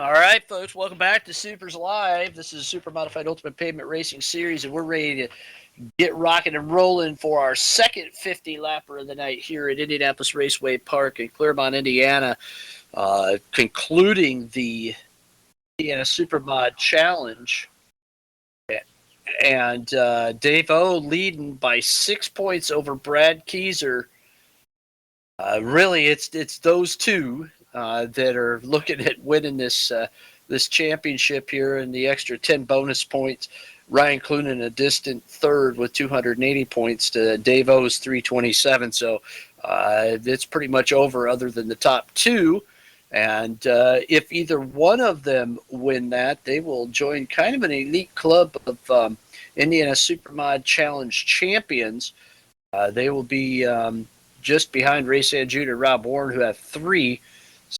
All right, folks, welcome back to Supers Live. This is a Super Modified Ultimate Pavement Racing Series, and we're ready to get rocking and rolling for our second 50 lapper of the night here at Indianapolis Raceway Park in Claremont, Indiana, concluding the Indiana Supermod Challenge. And Dave O leading by 6 points over Brad Keyser. Really, it's those two that are looking at winning this championship here, and the extra 10 bonus points. Ryan Clunan a distant third with 280 points to Dave O's 327. So it's pretty much over, other than the top two. And if either one of them win that, they will join kind of an elite club of Indiana Supermod Challenge champions. They will be just behind Ray San Jr. and Rob Warren, who have three.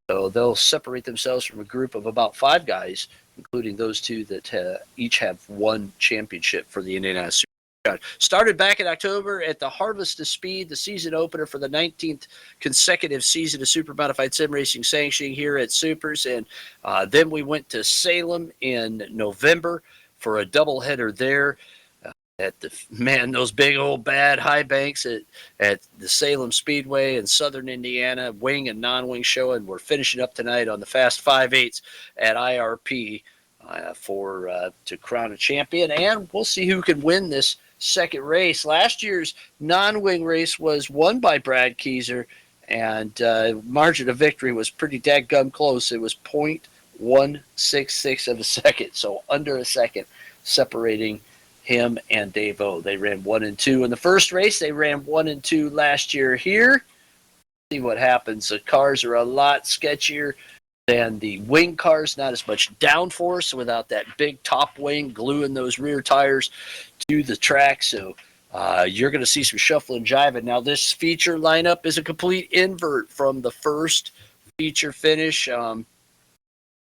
So they'll separate themselves from a group of about five guys, including those two that each have one championship for the Indiana Supermod. Started back in October at the Harvest of Speed, the season opener for the 19th consecutive season of Super Modified Sim Racing sanctioning here at Supers. And then we went to Salem in November for a doubleheader there. At those big old bad high banks at the Salem Speedway in Southern Indiana, wing and non-wing show, and we're finishing up tonight on the Fast 5/8 at IRP to crown a champion, and we'll see who can win this second race. Last year's non-wing race was won by Brad Keyser, and margin of victory was pretty dadgum close. It was 0.166 of a second, so under a second separating him and Dave O. They ran 1 and 2 in the first race. They ran 1 and 2 last year here. See what happens. The cars are a lot sketchier than the wing cars, not as much downforce without that big top wing gluing those rear tires to the track. So you're going to see some shuffling and jiving. Now, this feature lineup is a complete invert from the first feature finish.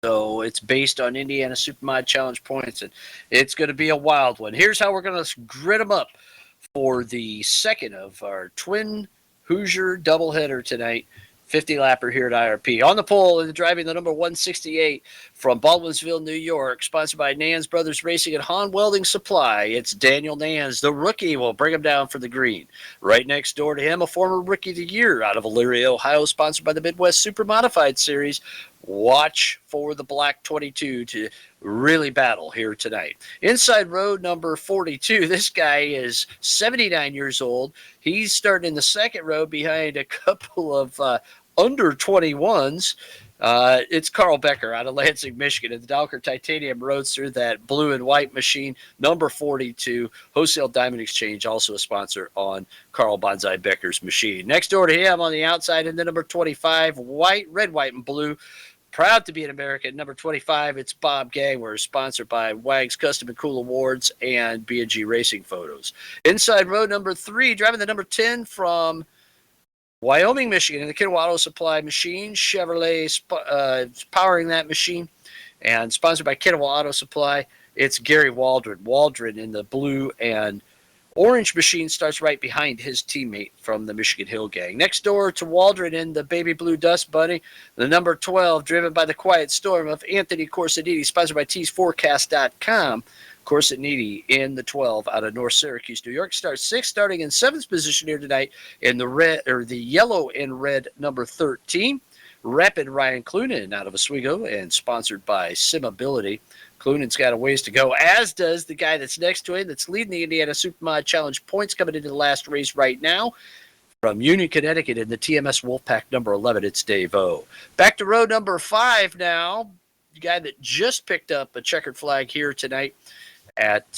So it's based on Indiana Supermod Challenge points, and it's going to be a wild one. Here's how we're going to grid them up for the second of our twin Hoosier doubleheader tonight. 50 lapper here at IRP. On the pole and driving the number 168 from Baldwinsville, New York, sponsored by Nans Brothers Racing and Hahn Welding Supply. It's Daniel Nans, the rookie, will bring him down for the green. Right next door to him, a former Rookie of the Year out of Elyria, Ohio, sponsored by the Midwest Supermodified Series. Watch for the Black 22 to really battle here tonight. Inside road number 42, this guy is 79 years old. He's starting in the second row behind a couple of under 21s. It's Carl Becker out of Lansing, Michigan, and the Dalker Titanium Roadster, that blue and white machine, number 42. Wholesale Diamond Exchange, also a sponsor on Carl Bonsai Becker's machine. Next door to him on the outside, in the number 25, white, red, white, and blue. Proud to be an American. Number 25, it's Bob Gangwer, sponsored by Wags Custom and Cool Awards and B&G Racing Photos. Inside row number 3, driving the number 10 from Wyoming, Michigan, in the Kidwell Auto Supply machine. Chevrolet powering that machine, and sponsored by Kidwell Auto Supply. It's Gary Waldron. Waldron in the blue and orange machine starts right behind his teammate from the Michigan Hill Gang. Next door to Waldron in the baby blue Dust Bunny, the number 12, driven by the Quiet Storm of Anthony Corsadini, sponsored by teesforecast.com. Corsadini in the 12 out of North Syracuse, New York, starts 6th, starting in 7th position here tonight in the yellow and red number 13. Rapid Ryan Clunan out of Oswego and sponsored by Simability. Clunan's got a ways to go, as does the guy that's next to him that's leading the Indiana Supermod Challenge points coming into the last race right now. From Union, Connecticut in the TMS Wolfpack number 11, it's Dave O. Back to row number 5 now. The guy that just picked up a checkered flag here tonight at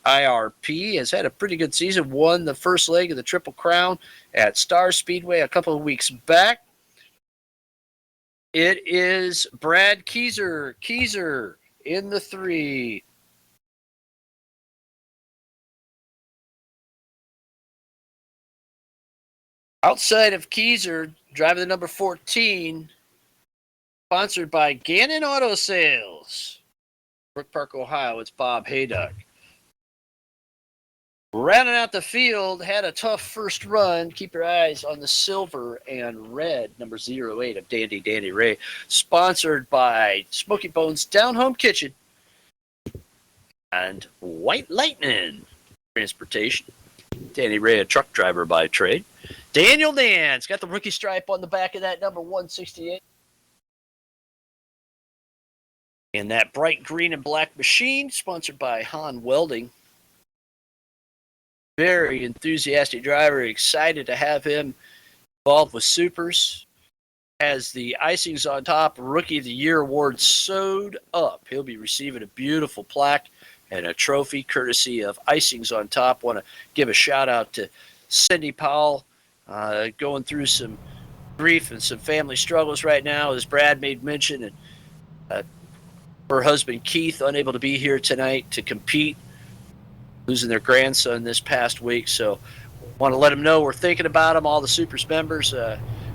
IRP has had a pretty good season. Won the first leg of the Triple Crown at Star Speedway a couple of weeks back. It is Brad Keyser. Keyser in the 3. Outside of Keyser, driving the number 14, sponsored by Gannon Auto Sales. Brook Park, Ohio, it's Bob Hayduck. Rounding out the field, had a tough first run. Keep your eyes on the silver and red, number 08 of Danny Ray. Sponsored by Smoky Bones Down Home Kitchen and White Lightning Transportation. Danny Ray, a truck driver by trade. Daniel Nance got the rookie stripe on the back of that number 168. And that bright green and black machine, sponsored by Han Welding. Very enthusiastic driver, excited to have him involved with Supers. Has the Icings on Top Rookie of the Year award sewed up. He'll be receiving a beautiful plaque and a trophy courtesy of Icings on Top. Want to give a shout out to Cindy Powell, going through some grief and some family struggles right now, as Brad made mention, and her husband Keith unable to be here tonight to compete, losing their grandson this past week. So want to let them know we're thinking about them. All the Supers members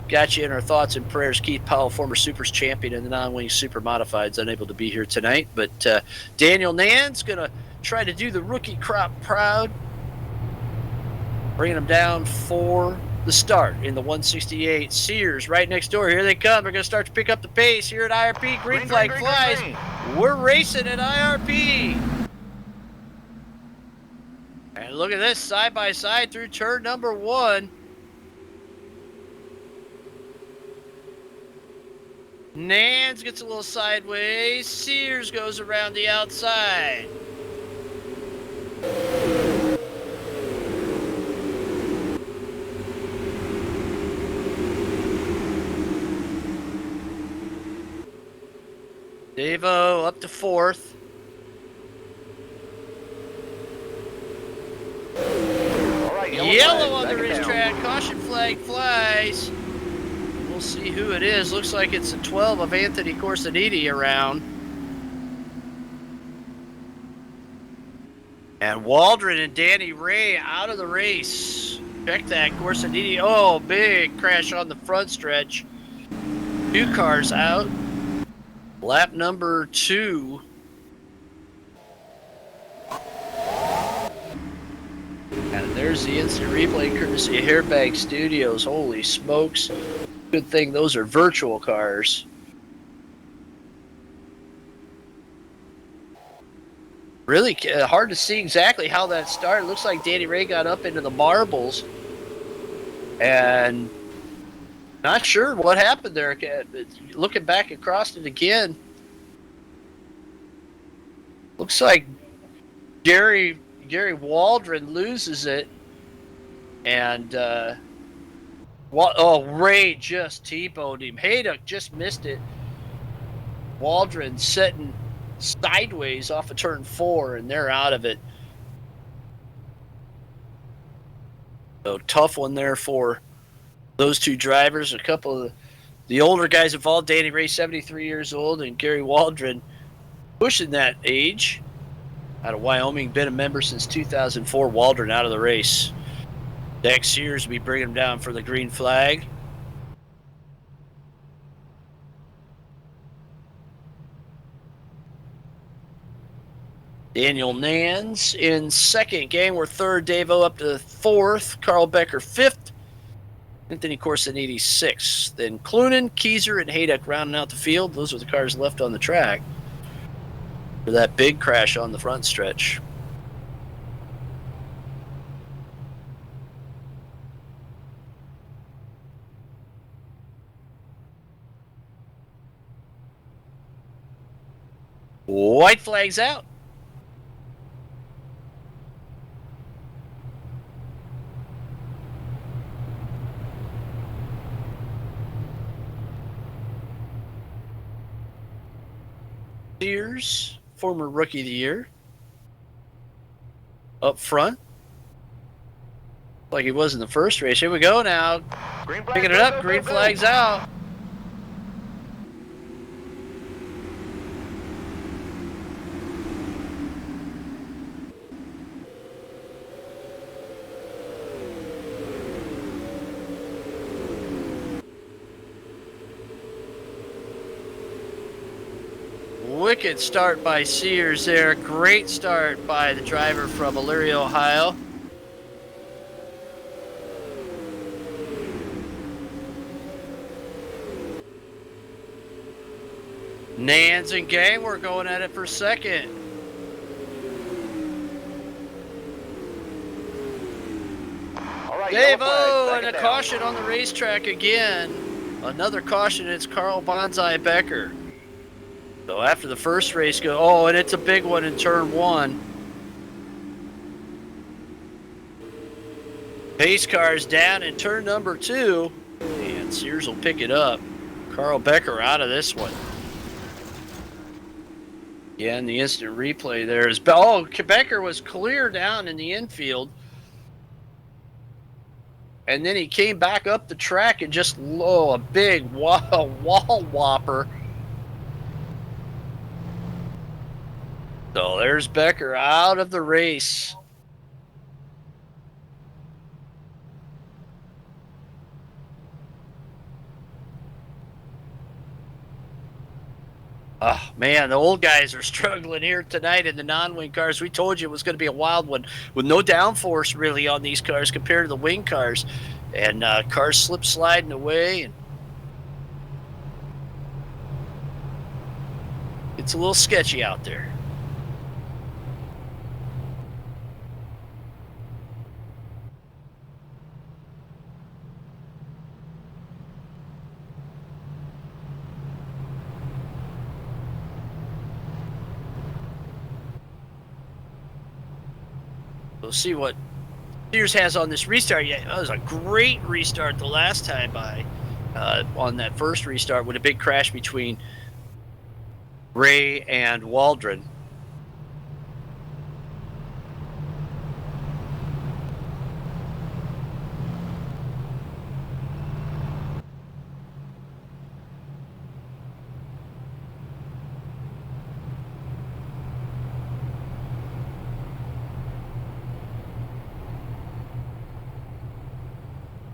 got you in our thoughts and prayers. Keith Powell, former Supers champion in the non-wing Supermodifieds, unable to be here tonight. But Daniel Nance going to try to do the rookie crop proud, bringing them down for the start in the 168. Sears right next door. Here they come. They're going to start to pick up the pace here at IRP. Green flag flies. We're racing at IRP. And look at this, side by side through turn number 1. Nance gets a little sideways. Sears goes around the outside. Devo up to 4th. Yellow on the racetrack. Caution flag flies. We'll see who it is. Looks like it's the 12 of Anthony Corsiniti around. And Waldron and Danny Ray out of the race. Check that, Corsiniti. Oh, big crash on the front stretch. 2 cars out. Lap number 2. And there's the instant replay courtesy of Hairbag Studios. Holy smokes. Good thing those are virtual cars. Really hard to see exactly how that started. Looks like Danny Ray got up into the marbles. And not sure what happened there. Looking back across it again, looks like Gary Waldron loses it, and Ray just T-boned him. Haydock just missed it. Waldron sitting sideways off of turn 4, and they're out of it. So tough one there for those 2 drivers. A couple of the older guys involved, Danny Ray, 73 years old, and Gary Waldron pushing that age. Out of Wyoming, been a member since 2004. Waldron out of the race. Dex Sears will be bringing him down for the green flag. Daniel Nance in 2nd. Gang, we're 3rd. Davo up to 4th. Carl Becker 5th. Anthony Corsiniti 6th. Then Clunan, Keyser, and Haydock rounding out the field. Those are the cars left on the track for that big crash on the front stretch. White flags out. Sears, former Rookie of the Year, up front, like he was in the first race. Here we go now. Picking it up. Green flags out. Wicked start by Sears there. Great start by the driver from Elyria, Ohio. Nans and gang were going at it for second. All right, Dave-O and a caution on the racetrack again. Another caution, it's Carl Bonsai Becker. So after the first race go, oh, and it's a big one in turn one. Pace cars down in turn number two. And Sears will pick it up. Carl Becker out of this one. Yeah, and the instant replay there is, oh, Becker was clear down in the infield. And then he came back up the track and just, oh, a big wall whopper. So there's Becker out of the race. Oh, man, the old guys are struggling here tonight in the non-wing cars. We told you it was going to be a wild one with no downforce really on these cars compared to the wing cars. And cars slip sliding away. And it's a little sketchy out there. We'll see what Sears has on this restart. Yeah, that was a great restart the last time by on that first restart with a big crash between Ray and Waldron.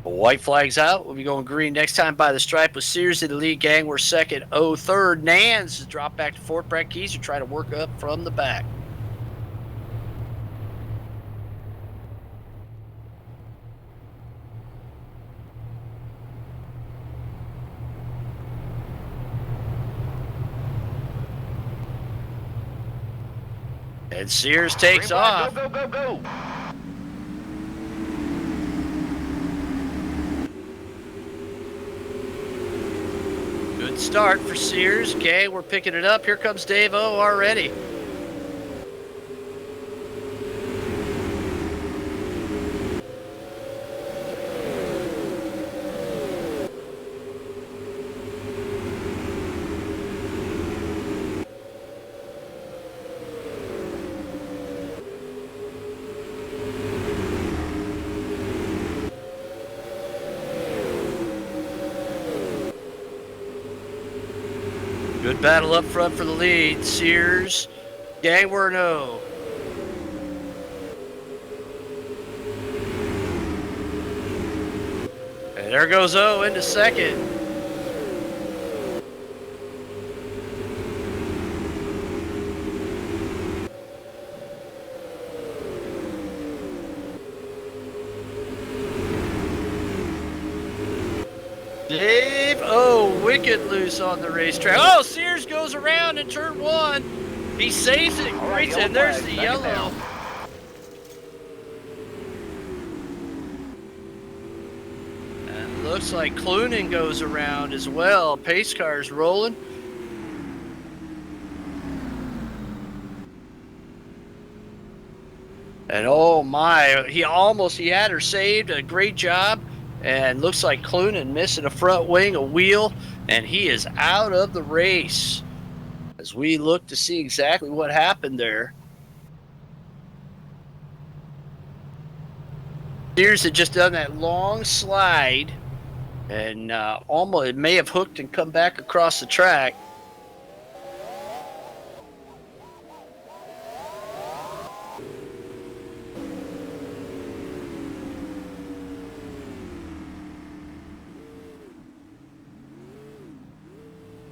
White flags out. We'll be going green next time by the stripe with Sears in the lead. Gang, we're second. Third. Nans drop back to fourth. Brad Keyser try to work up from the back. And Sears takes off. Go, go, go, go. Good start for Sears. Okay, we're picking it up. Here comes Dave-O already. Good battle up front for the lead. Sears, Gangwerno. And there goes O into second. Dave-O wicked loose on the racetrack. Oh, Sears goes around in turn one. He saves it. Great, and there's the yellow. And looks like Clunan goes around as well. Pace car's rolling. And oh my, he had her saved. A great job. And looks like Clunan missing a front wing, a wheel, and he is out of the race. As we look to see exactly what happened there. Sears had just done that long slide, and almost it may have hooked and come back across the track.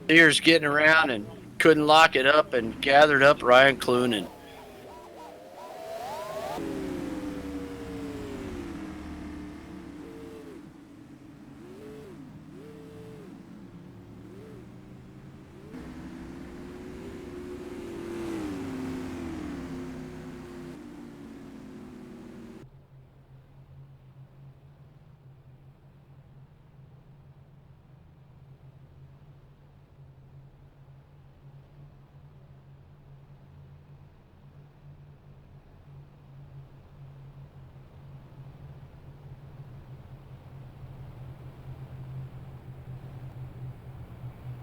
Sears getting around and couldn't lock it up and gathered up Ryan Clunan.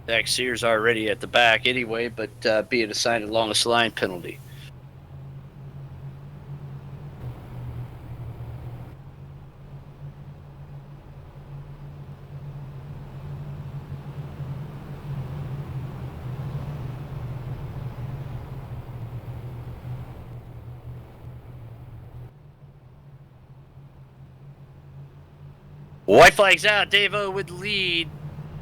Zach Sears already at the back anyway, but being assigned a longest line penalty. White flag's out. Dave-O with the lead.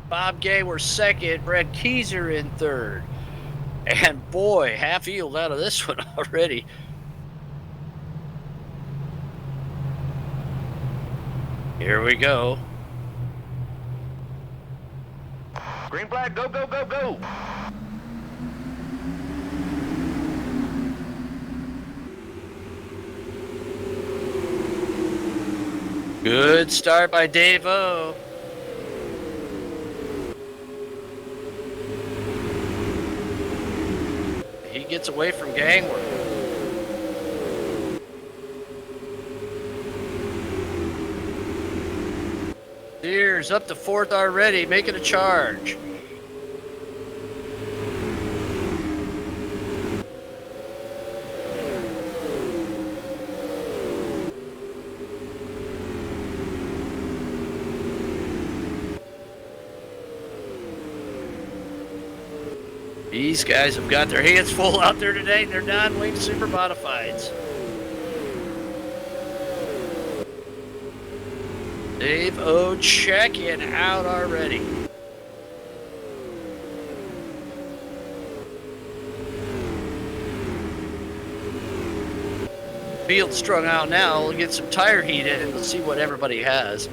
Bob Gaywar second. Brad Keyser in third. And boy, half-heeled out of this one already. Here we go. Green flag, go, go, go, go. Good start by Dave-O. He gets away from Gangwer. Sears up to fourth already, making a charge. These guys have got their hands full out there today. They're non-winged Supermodifieds. Dave-O checking out already. Field strung out now. We'll get some tire heat in and we'll see what everybody has.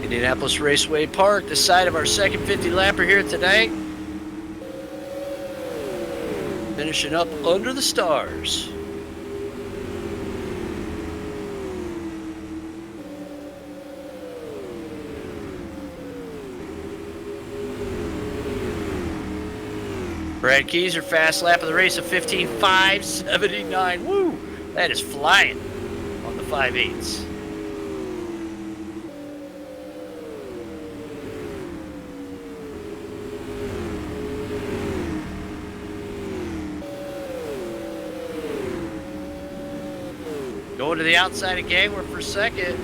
Indianapolis Raceway Park, the site of our second 50-lapper here today. Finishing up under the stars. Brad Keyser, fast lap of the race of 15.579. Woo! That is flying on the 5/8. Going to the outside of Gangwer for second.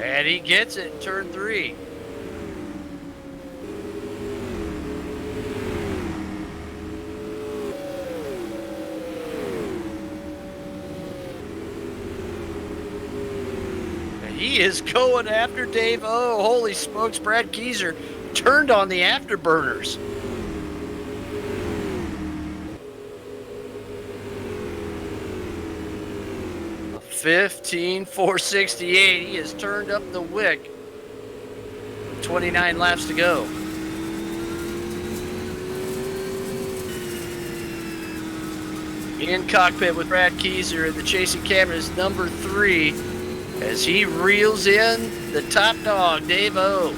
And he gets it in turn 3. And he is going after Dave-O. Holy smokes, Brad Keyser turned on the afterburners. 15.468. He has turned up the wick. 29 laps to go. In cockpit with Brad Keyser and the chasing camera is number 3 as he reels in the top dog, Dave-O.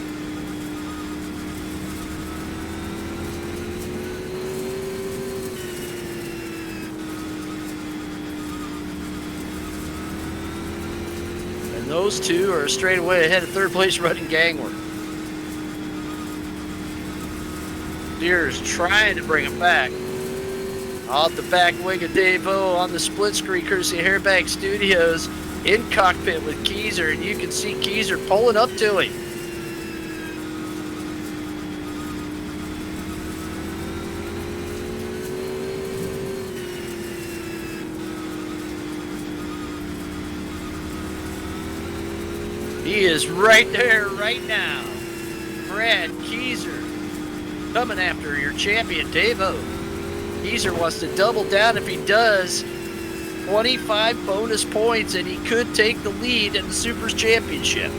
Those two are straight away ahead of third place running Gangwer. Sears trying to bring him back. Off the back wing of Dave-O on the split screen courtesy of Hairbank Studios in cockpit with Keyser, and you can see Keyser pulling up to him. He is right there right now. Brad Keyser coming after your champion, Dave-O. Keyser wants to double down. If he does, 25 bonus points, and he could take the lead in the SUPRS Championship.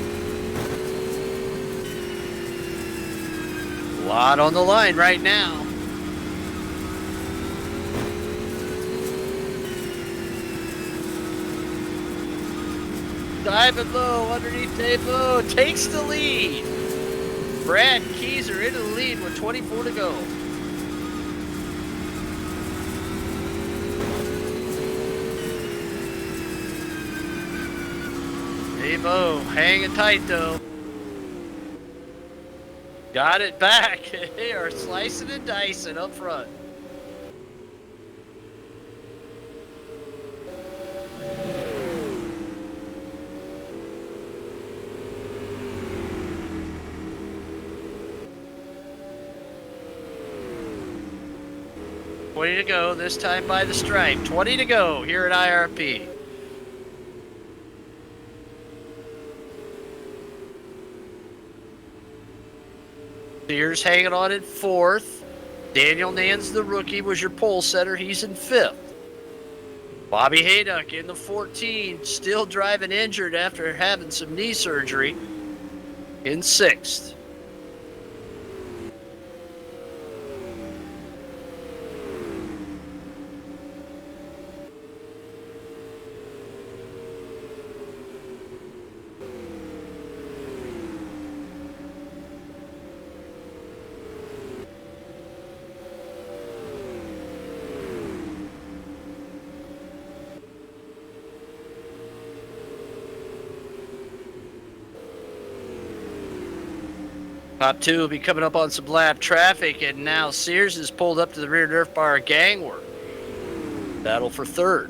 A lot on the line right now. Diving low underneath Dave takes the lead. Brad Keyser into the lead with 24 to go. Dave hanging tight though. Got it back. They are slicing and dicing up front. $20 to go, this time by the stripe. 20 to go here at IRP. Sears hanging on in 4th. Daniel Nans, the rookie, was your pole setter. He's in 5th. Bobby Hayduck in the 14, still driving injured after having some knee surgery, in 6th. Top 2 will be coming up on some lap traffic, and now Sears is pulled up to the rear Nerf bar gangway. Battle for 3rd.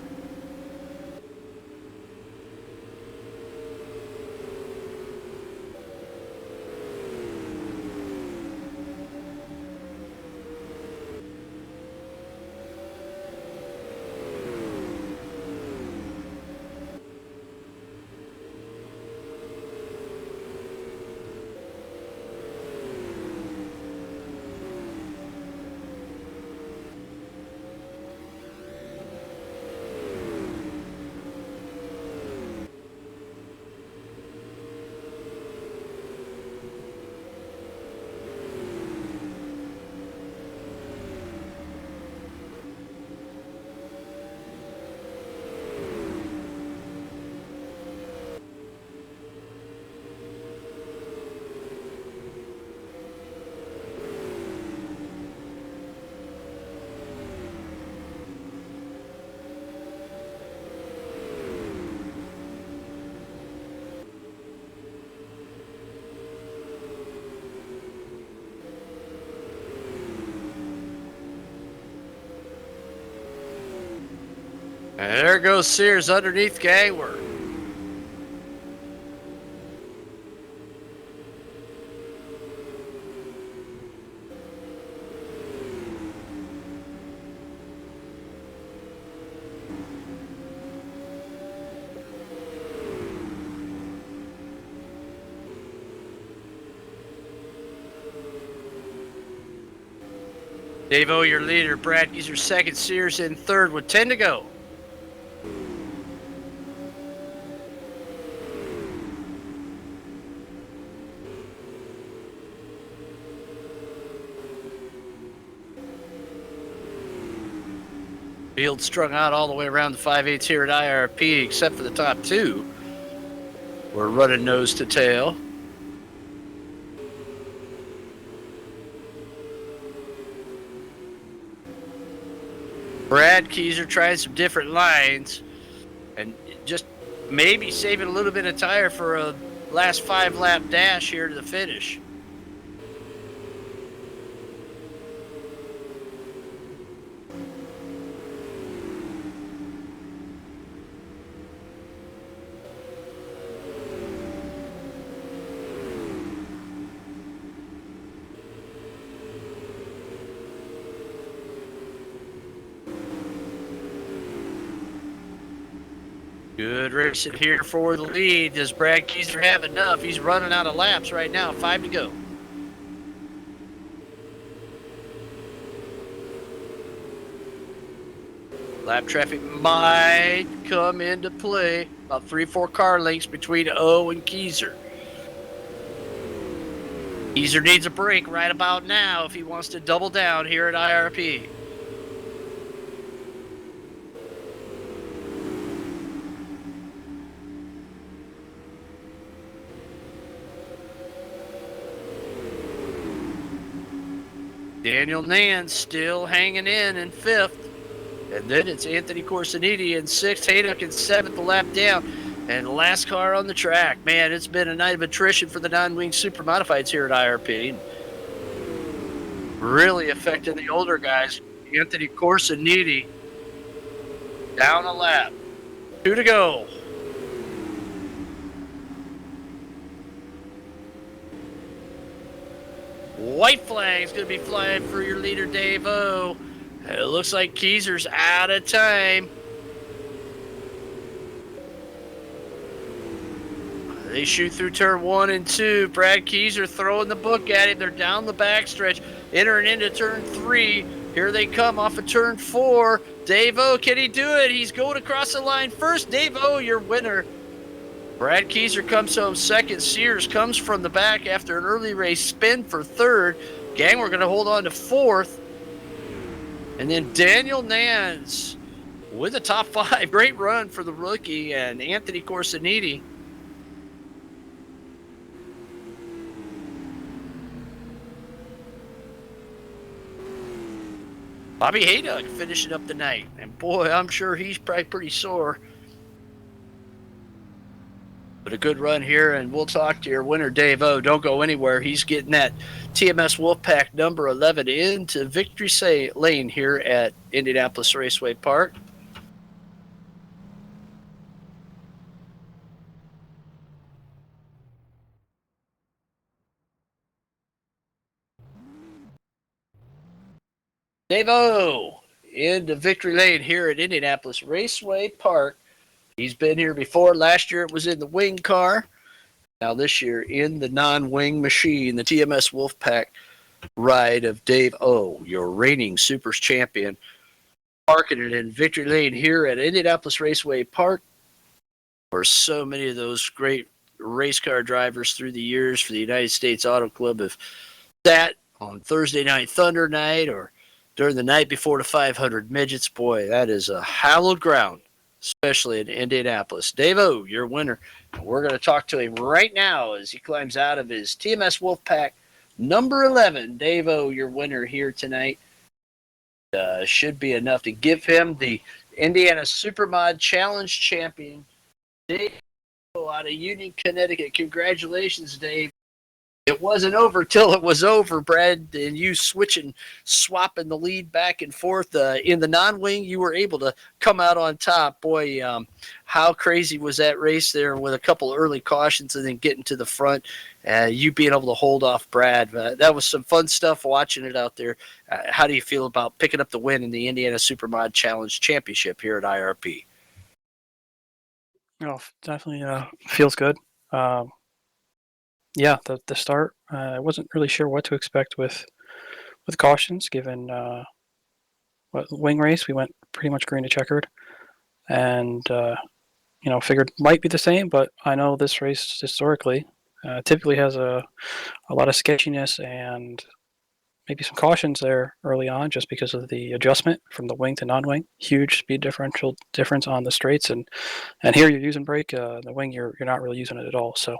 And there goes Sears underneath gangway. Dave-O, your leader. Brad Keyser second. Sears in 3rd with 10 to go. Field strung out all the way around the 5/8 here at IRP, except for the top 2. We're running nose to tail. Brad Keyser trying some different lines and just maybe saving a little bit of tire for a last 5-lap dash here to the finish. Good racing here for the lead. Does Brad Keyser have enough? He's running out of laps right now. 5 to go. Lap traffic might come into play. About 3-4 car lengths between O and Keyser. Keyser needs a break right about now if he wants to double down here at IRP. Daniel Nance still hanging in 5th. And then it's Anthony Corsiniti in 6th, Haydock in 7th, the lap down. And the last car on the track. Man, it's been a night of attrition for the non-wing Supermodifieds here at IRP. Really affecting the older guys. Anthony Corsiniti down a lap. 2 to go. White flag's going to be flying for your leader, Dave O. It looks like Keyser's out of time. They shoot through turn 1 and 2. Brad Keyser throwing the book at him. They're down the backstretch, entering into turn 3. Here they come off of turn 4. Dave O, can he do it? He's going across the line first. Dave O, your winner. Brad Keyser comes home second. Sears comes from the back after an early race spin for third. Gang, we're going to hold on to fourth. And then Daniel Nance with the top 5. Great run for the rookie and Anthony Corsiniti. Bobby Haydock finishing up the night. And boy, I'm sure he's probably pretty sore. But a good run here, and we'll talk to your winner, Dave O. Don't go anywhere. He's getting that TMS Wolfpack number 11 into victory lane here at Indianapolis Raceway Park. Dave O into victory lane here at Indianapolis Raceway Park. He's been here before. Last year it was in the wing car. Now this year in the non-wing machine, the TMS Wolfpack ride of Dave O, your reigning Supers champion. Parking it in victory lane here at Indianapolis Raceway Park, where so many of those great race car drivers through the years for the United States Auto Club have sat on Thursday Night Thunder night or during the night before the 500 midgets. Boy, that is a hallowed ground, especially in Indianapolis. Dave O, your winner. We're going to talk to him right now as he climbs out of his TMS Wolfpack number 11. Dave O, your winner here tonight. Should be enough to give him the Indiana Supermod Challenge champion, Dave O, out of Union, Connecticut. Congratulations, Dave. It wasn't over till it was over, Brad, and you swapping the lead back and forth. In the non-wing, you were able to come out on top. Boy, how crazy was that race there with a couple early cautions and then getting to the front, you being able to hold off Brad. That was some fun stuff watching it out there. How do you feel about picking up the win in the Indiana Supermod Challenge Championship here at IRP? Oh, definitely feels good. Yeah, the start, I wasn't really sure what to expect with cautions, given what wing race we went pretty much green to checkered, and figured might be the same. But I know this race historically typically has a lot of sketchiness and maybe some cautions there early on, just because of the adjustment from the wing to non-wing. Huge speed difference on the straights, and here you're using brake. The wing you're not really using it at all. So.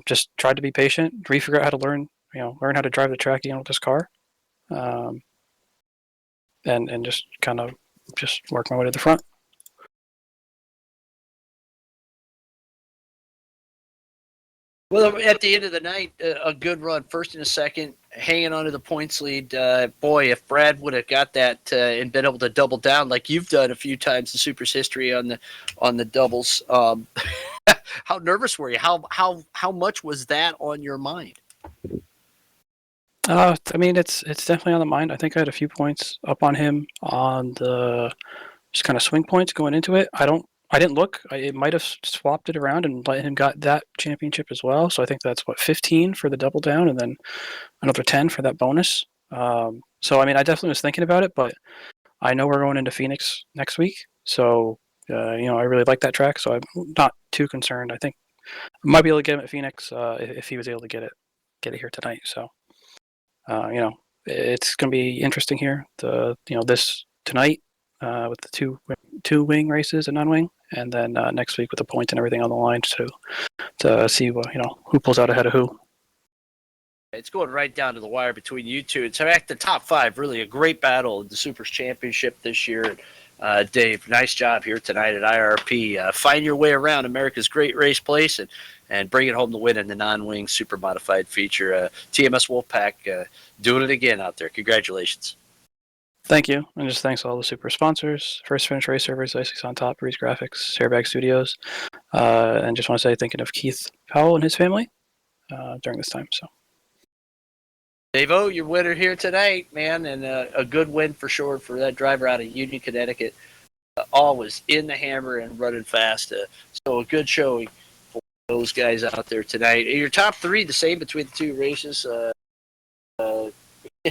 Just tried to be patient, figure out how to learn how to drive the track again with this car, and just kind of work my way to the front. Well, at the end of the night, a good run, first and a second, hanging on to the points lead. Boy, if Brad would have got that and been able to double down like you've done a few times in Supers history on the doubles, how nervous were you? How much was that on your mind? I mean, it's definitely on the mind. I think I had a few points up on him on the just kind of swing points going into it. I didn't look. It might have swapped it around and let him got that championship as well. So I think that's 15 for the double down, and then another 10 for that bonus. So I mean, I definitely was thinking about it, but I know we're going into Phoenix next week, so I really like that track, so I'm not too concerned. I think I might be able to get him at Phoenix if he was able to get it here tonight. So it's going to be interesting here. This tonight with the two wing races and non-wing, and then next week with the points and everything on the line to see who pulls out ahead of who. It's going right down to the wire between you two. It's at the top five, really a great battle in the Supers Championship this year. Dave, nice job here tonight at IRP. Find your way around America's great race place and bring it home to win in the non-wing super modified feature. TMS Wolfpack doing it again out there. Congratulations. Thank you, and just thanks to all the super sponsors, First Finish Race Servers, Icings on Top, Breeze Graphics, Airbag Studios, and just want to say thinking of Keith Powell and his family during this time. So, Dave-O, your winner here tonight, man, and a good win for sure for that driver out of Union, Connecticut. Always in the hammer and running fast. So a good showing for those guys out there tonight. Your top three, the same between the two races.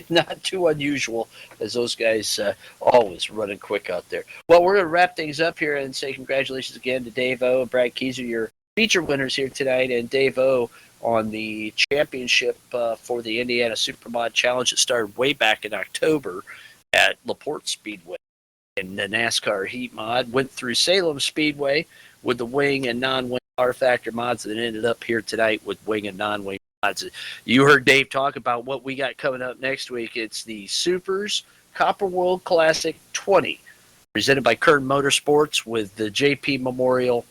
Not too unusual, as those guys always running quick out there. Well, we're going to wrap things up here and say congratulations again to Dave-O and Brad Keyser, your feature winners here tonight, and Dave-O on the championship for the Indiana Supermod Challenge that started way back in October at LaPorte Speedway. And the NASCAR Heat Mod went through Salem Speedway with the wing and non-wing R Factor mods, and ended up here tonight with wing and non-wing mods. You heard Dave talk about what we got coming up next week. It's the SUPRS Copper World Classic 20, presented by Kern Motorsports with the JP Memorial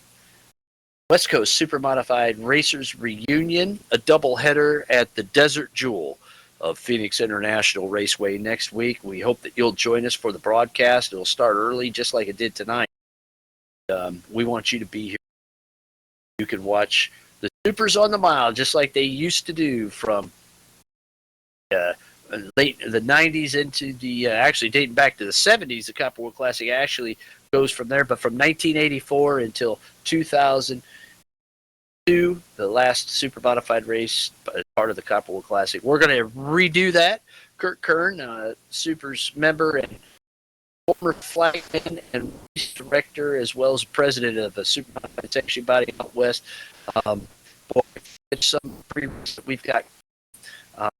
West Coast Super Modified Racers Reunion, a doubleheader at the Desert Jewel of Phoenix International Raceway next week. We hope that you'll join us for the broadcast. It'll start early, just like it did tonight. We want you to be here. You can watch the Supers on the mile, just like they used to do from late the 90s into the, actually dating back to the 70s. The Copper World Classic actually goes from there, but from 1984 until 2002, the last super modified race, part of the Copper World Classic. We're going to redo that. Kurt Kern, Supers member and former flagman and race director, as well as president of a super modified section body out west. Some pre-race that we've got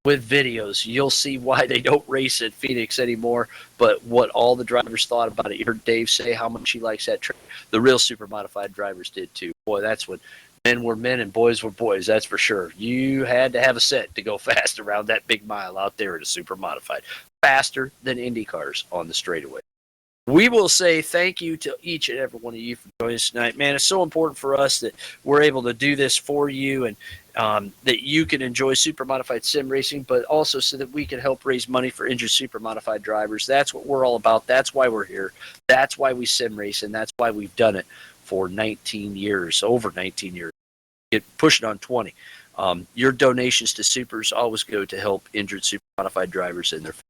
with videos. You'll see why they don't race at Phoenix anymore, but what all the drivers thought about it. You heard Dave say how much he likes that track. The real super modified drivers did too. Boy, that's when men were men and boys were boys, that's for sure. You had to have a set to go fast around that big mile out there at a super modified. Faster than Indy cars on the straightaway. We will say thank you to each and every one of you for joining us tonight. Man, it's so important for us that we're able to do this for you, and that you can enjoy super modified sim racing, but also so that we can help raise money for injured super modified drivers. That's what we're all about. That's why we're here. That's why we sim race, and that's why we've done it for 19 years, over 19 years. Get pushing on 20. Your donations to Supers always go to help injured super modified drivers and their families.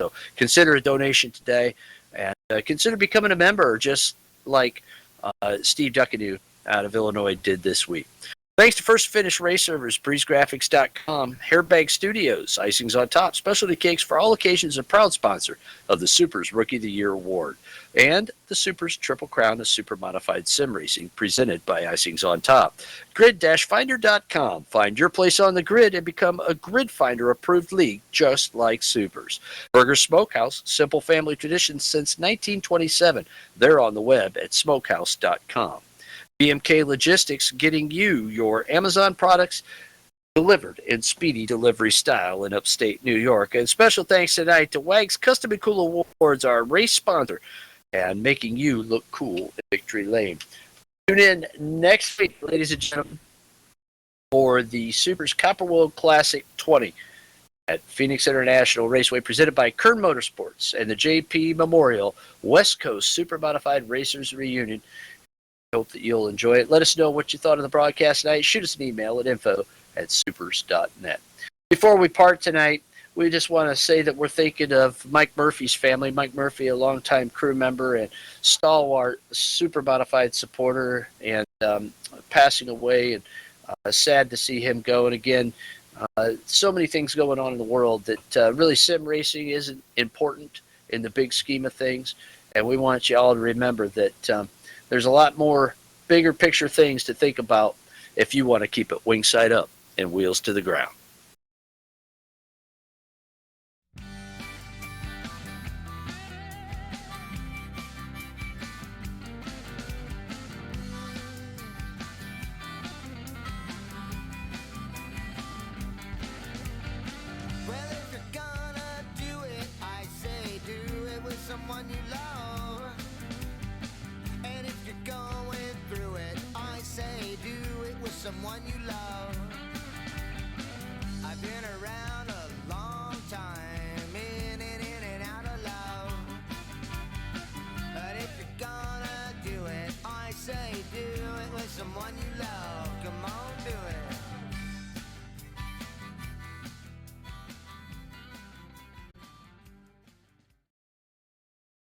So consider a donation today, and consider becoming a member, just like Steve Duckadoo out of Illinois did this week. Thanks to First Finish Race Servers, BreezeGraphics.com, Airbag Studios, Icings on Top, Specialty Cakes for all occasions, a proud sponsor of the Supers Rookie of the Year Award, and the Supers Triple Crown of Super Modified Sim Racing, presented by Icings on Top. Grid-Finder.com. Find your place on the grid and become a Grid Finder approved league, just like Supers. Burger Smokehouse, simple family tradition since 1927. They're on the web at smokehouse.com. BMK Logistics, getting you your Amazon products delivered in speedy delivery style in upstate New York. And special thanks tonight to Wags Custom and Cool Awards, our race sponsor, and making you look cool in Victory Lane. Tune in next week, ladies and gentlemen, for the Supers Copper World Classic 20 at Phoenix International Raceway, presented by Kern Motorsports and the JP Memorial West Coast Super Modified Racers Reunion. Hope that you'll enjoy it. Let us know what you thought of the broadcast tonight. Shoot us an email at info@supers.net. Before we part tonight, we just want to say that we're thinking of Mike Murphy's family. Mike Murphy, a longtime crew member and stalwart super modified supporter, and passing away, and sad to see him go. And again, so many things going on in the world that really sim racing isn't important in the big scheme of things, and we want you all to remember that there's a lot more bigger picture things to think about if you want to keep it wing side up and wheels to the ground. someone you love. I've been around a long time, in and out of love. But if you're gonna do it, I say do it with someone you love.